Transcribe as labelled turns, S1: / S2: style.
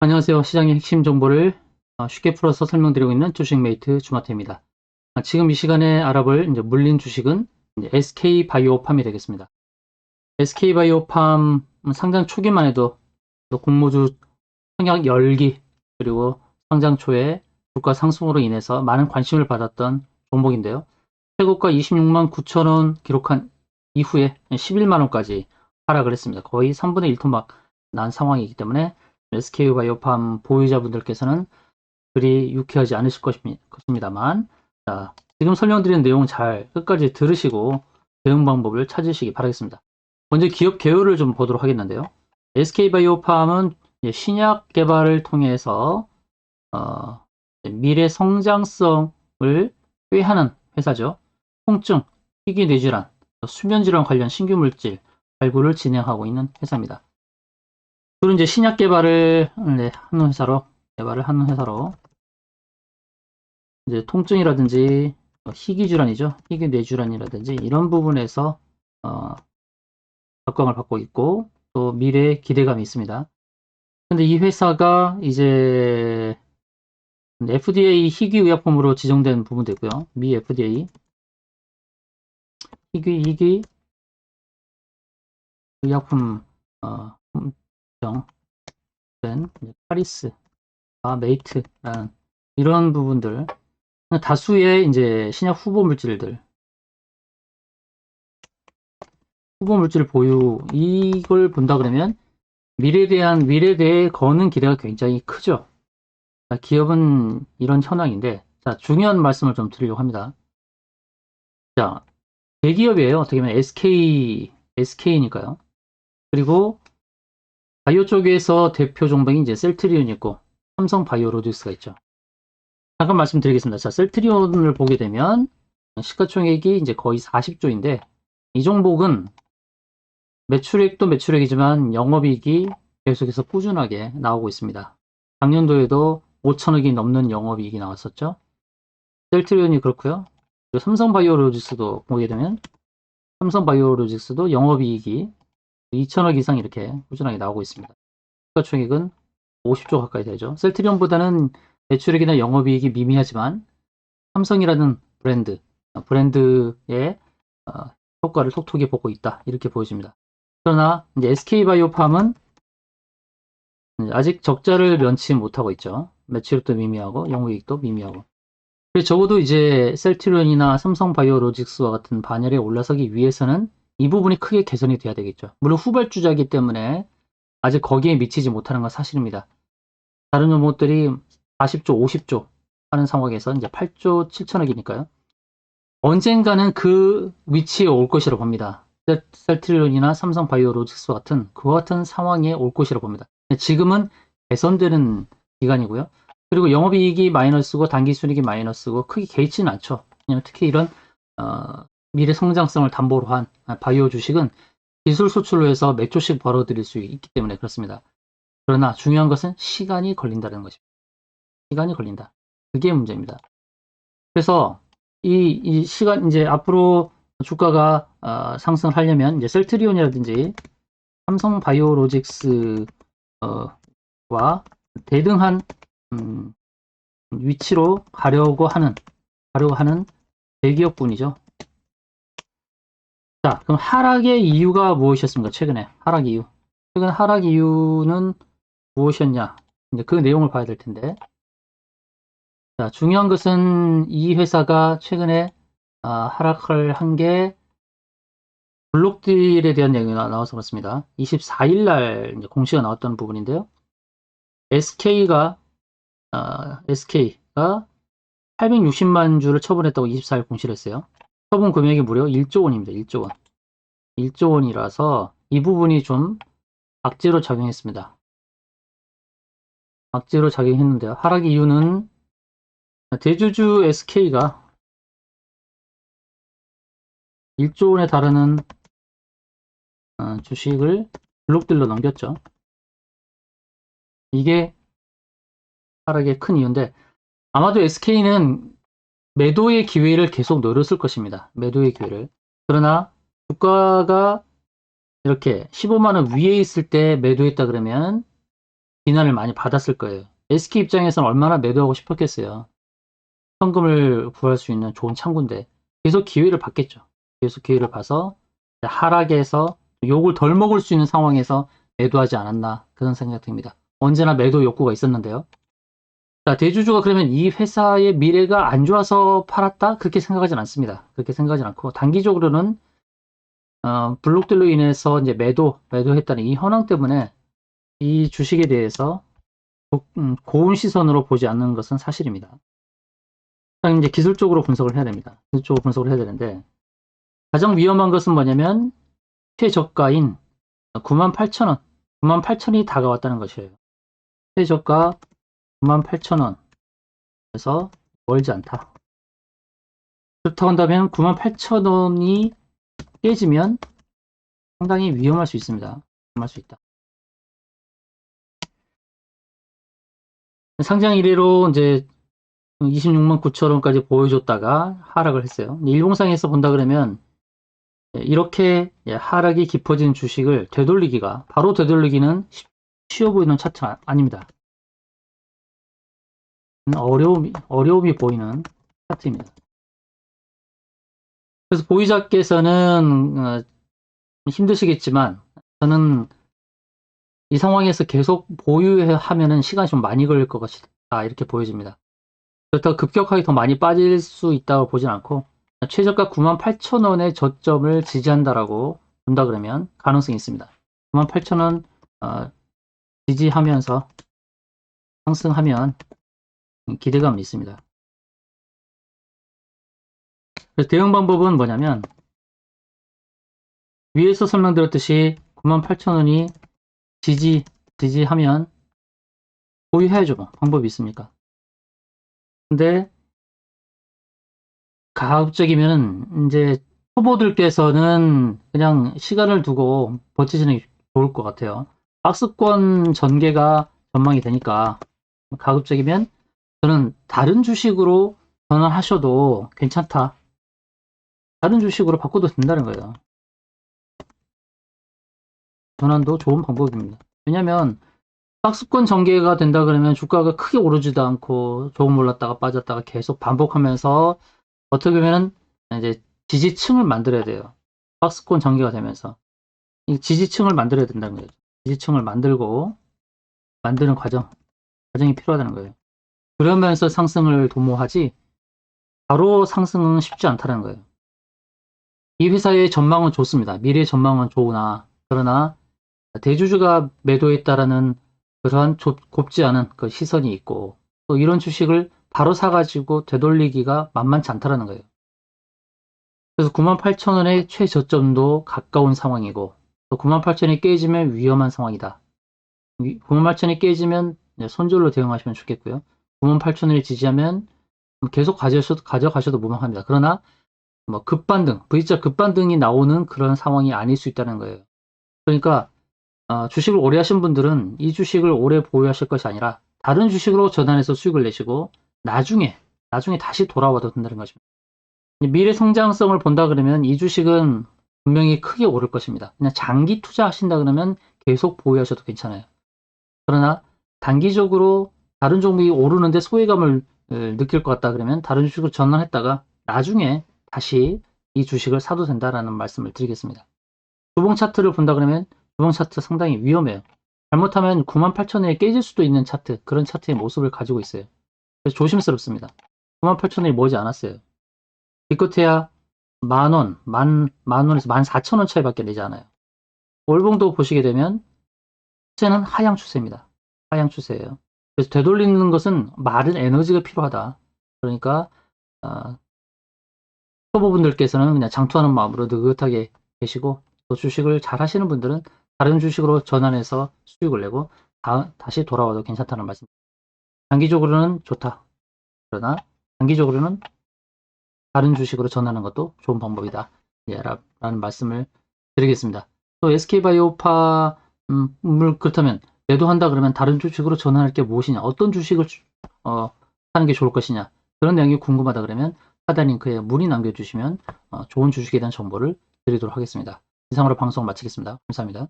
S1: 안녕하세요. 시장의 핵심 정보를 쉽게 풀어서 설명드리고 있는 주식메이트 주마태입니다. 지금 이 시간에 알아볼 이제 물린 주식은 이제 SK바이오팜이 되겠습니다. SK바이오팜 상장 초기만 해도 공모주 청약 열기 그리고 상장 초에 주가 상승으로 인해서 많은 관심을 받았던 종목인데요. 최고가 26만 9천 원 기록한 이후에 11만 원까지 하락을 했습니다. 거의 3분의 1 토막 난 상황이기 때문에 SK바이오팜 보유자분들께서는 그리 유쾌하지 않으실 것입니다만, 자, 지금 설명드리는 내용 잘 끝까지 들으시고 대응 방법을 찾으시기 바라겠습니다. 먼저 기업 개요를 좀 보도록 하겠는데요. SK바이오팜은 신약 개발을 통해서 미래 성장성을 꾀하는 회사죠. 통증, 희귀 뇌질환, 수면 질환 관련 신규 물질 발굴을 진행하고 있는 회사입니다. 주로 이제 신약 개발을 하는 회사로 이제 통증이라든지 희귀 질환이죠. 희귀 뇌질환이라든지 이런 부분에서 각광을 받고 있고 또 미래에 기대감이 있습니다. 근데 이 회사가 이제 FDA 희귀의약품으로 지정된 부분도 있고요. 미 FDA 희귀 의약품 지정된 파리스, 메이트라는 이런 부분들 다수의 이제 신약 후보 물질들 보유 이걸 본다 그러면 미래에 대해 거는 기대가 굉장히 크죠. 자, 기업은 이런 현황인데 자, 중요한 말씀을 좀 드리려고 합니다. 자, 대기업이에요. 어떻게 보면 SK니까요. 그리고 바이오 쪽에서 대표 종목이 이제 셀트리온이 있고 삼성 바이오로직스가 있죠. 잠깐 말씀드리겠습니다. 자, 셀트리온을 보게 되면 시가총액이 이제 거의 40조인데 이 종목은 매출액도 매출액이지만 영업이익이 계속해서 꾸준하게 나오고 있습니다. 작년도에도 5천억이 넘는 영업이익이 나왔었죠. 셀트리온이 그렇고요. 그리고 삼성바이오로직스도 보게 되면 삼성바이오로직스도 영업이익이 2천억 이상 이렇게 꾸준하게 나오고 있습니다. 시가총액은 50조 가까이 되죠. 셀트리온보다는 매출액이나 영업이익이 미미하지만 삼성이라는 브랜드의 효과를 톡톡히 보고 있다. 이렇게 보여집니다. 그러나 이제 SK바이오팜은 아직 적자를 면치 못하고 있죠. 매출도 미미하고 영업이익도 미미하고. 그래서 적어도 이제 셀트리온이나 삼성바이오로직스와 같은 반열에 올라서기 위해서는 이 부분이 크게 개선이 돼야 되겠죠. 물론 후발주자이기 때문에 아직 거기에 미치지 못하는 건 사실입니다. 다른 종목들이 40조, 50조 하는 상황에서 이제 8조 7천억이니까요. 언젠가는 그 위치에 올 것이라고 봅니다. 셀트리온이나 삼성바이오로직스 같은 그와 같은 상황에 올 것이라고 봅니다. 지금은 개선되는 기간이고요. 그리고 영업이익이 마이너스고 당기순이익이 마이너스고 크게 개의치는 않죠. 특히 이런 미래 성장성을 담보로 한 바이오 주식은 기술 수출로 해서 몇 조씩 벌어들일 수 있기 때문에 그렇습니다. 그러나 중요한 것은 시간이 걸린다는 것입니다. 시간이 걸린다. 그게 문제입니다. 그래서 이 시간 이제 앞으로 주가가 상승하려면 이제 셀트리온이라든지 삼성바이오로직스와 대등한 위치로 가려고 하는 대기업군이죠. 자, 그럼 하락의 이유가 무엇이었습니까? 최근에 하락 이유. 최근 하락 이유는 무엇이었냐? 이제 그 내용을 봐야 될 텐데. 자, 중요한 것은 이 회사가 최근에 하락을 한 게 블록딜에 대한 내용이 나와서 그렇습니다. 24일 날 공시가 나왔던 부분인데요. SK가 860만 주를 처분했다고 24일 공시를 했어요. 처분 금액이 무려 1조 원입니다. 1조 원. 1조 원이라서 이 부분이 좀 악재로 작용했습니다. 악재로 작용했는데요. 하락 이유는 대주주 SK가 1조 원에 달하는 주식을 블록딜로 넘겼죠. 이게 하락의 큰 이유인데 아마도 SK는 매도의 기회를 계속 노렸을 것입니다. 매도의 기회를. 그러나 주가가 이렇게 15만원 위에 있을 때 매도했다 그러면 비난을 많이 받았을 거예요. SK 입장에서는 얼마나 매도하고 싶었겠어요. 현금을 구할 수 있는 좋은 창구인데 계속 기회를 받겠죠. 계속 기회를 봐서 하락에서 욕을 덜 먹을 수 있는 상황에서 매도하지 않았나 그런 생각이 듭니다. 언제나 매도 욕구가 있었는데요. 자, 대주주가 그러면 이 회사의 미래가 안 좋아서 팔았다? 그렇게 생각하진 않습니다. 그렇게 생각하진 않고 단기적으로는 블록들로 인해서 이제 매도했다는 이 현황 때문에 이 주식에 대해서 고운 시선으로 보지 않는 것은 사실입니다. 이제 기술적으로 분석을 해야 됩니다. 기술적으로 분석을 해야 되는데 가장 위험한 것은 뭐냐면 최저가인 98,000원, 98,000원이 다가왔다는 것이에요. 최저가 98,000원. 그래서 멀지 않다. 그렇다고 한다면 98,000원이 깨지면 상당히 위험할 수 있습니다. 위험할 수 있다. 상장 이래로 이제 26만 9천원까지 보여줬다가 하락을 했어요. 일봉상에서 본다 그러면 이렇게 하락이 깊어진 주식을 되돌리기가 바로 되돌리기는 쉬워 보이는 차트는 아닙니다. 어려움이 보이는 차트입니다. 그래서 보유자께서는 힘드시겠지만 저는 이 상황에서 계속 보유하면은 시간이 좀 많이 걸릴 것 같다 이렇게 보여집니다. 그렇다고 급격하게 더 많이 빠질 수 있다고 보진 않고 최저가 98,000원의 저점을 지지한다라고 본다 그러면 가능성이 있습니다. 98,000원 지지하면서 상승하면 기대감이 있습니다. 그래서 대응 방법은 뭐냐면 위에서 설명드렸듯이 98,000원이 지지하면 보유해야죠. 뭐. 방법이 있습니까? 근데 가급적이면 이제 초보들께서는 그냥 시간을 두고 버티시는 게 좋을 것 같아요. 박스권 전개가 전망이 되니까 가급적이면 저는 다른 주식으로 전환하셔도 괜찮다. 다른 주식으로 바꿔도 된다는 거예요. 전환도 좋은 방법입니다. 왜냐면 박스권 전개가 된다 그러면 주가가 크게 오르지도 않고 조금 올랐다가 빠졌다가 계속 반복하면서 어떻게 보면 이제 지지층을 만들어야 돼요. 박스권 전개가 되면서 이 지지층을 만들어야 된다는 거예요. 지지층을 만드는 과정이 필요하다는 거예요. 그러면서 상승을 도모하지 바로 상승은 쉽지 않다는 거예요. 이 회사의 전망은 좋습니다. 미래 전망은 좋으나 그러나 대주주가 매도했다라는 그러한 곱지 않은 그 시선이 있고 또 이런 주식을 바로 사가지고 되돌리기가 만만치 않다라는 거예요. 그래서 98,000원의 최저점도 가까운 상황이고 또 98,000원이 깨지면 위험한 상황이다. 98,000원이 깨지면 손절로 대응하시면 좋겠고요. 98,000원을 지지하면 계속 가져가셔도 무방합니다. 그러나 뭐 급반등, V자 급반등이 나오는 그런 상황이 아닐 수 있다는 거예요. 그러니까 주식을 오래 하신 분들은 이 주식을 오래 보유하실 것이 아니라 다른 주식으로 전환해서 수익을 내시고 나중에 다시 돌아와도 된다는 것입니다. 미래 성장성을 본다 그러면 이 주식은 분명히 크게 오를 것입니다. 그냥 장기 투자하신다 그러면 계속 보유하셔도 괜찮아요. 그러나 단기적으로 다른 종목이 오르는데 소외감을 느낄 것 같다 그러면 다른 주식으로 전환했다가 나중에 다시 이 주식을 사도 된다라는 말씀을 드리겠습니다. 주봉 차트를 본다 그러면 주봉 차트 상당히 위험해요. 잘못하면 98,000원에 깨질 수도 있는 차트, 그런 차트의 모습을 가지고 있어요. 그래서 조심스럽습니다. 98,000원이 머지 않았어요. 기껏해야 만원, 만원에서 14,000원 차이밖에 내지 않아요. 월봉도 보시게 되면 추세는 하향 추세입니다. 하향 추세예요. 그래서 되돌리는 것은 마른 에너지가 필요하다. 그러니까 초보분들께서는 그냥 장투하는 마음으로 느긋하게 계시고 또 주식을 잘 하시는 분들은 다른 주식으로 전환해서 수익을 내고 다시 돌아와도 괜찮다는 말씀. 단기적으로는 좋다. 그러나 단기적으로는 다른 주식으로 전환하는 것도 좋은 방법이다. 라는 말씀을 드리겠습니다. 또 SK바이오파를 그렇다면 매도한다 그러면 다른 주식으로 전환할 게 무엇이냐, 어떤 주식을 사는 게 좋을 것이냐, 그런 내용이 궁금하다 그러면 하단 링크에 문의 남겨주시면 좋은 주식에 대한 정보를 드리도록 하겠습니다. 이상으로 방송 마치겠습니다. 감사합니다.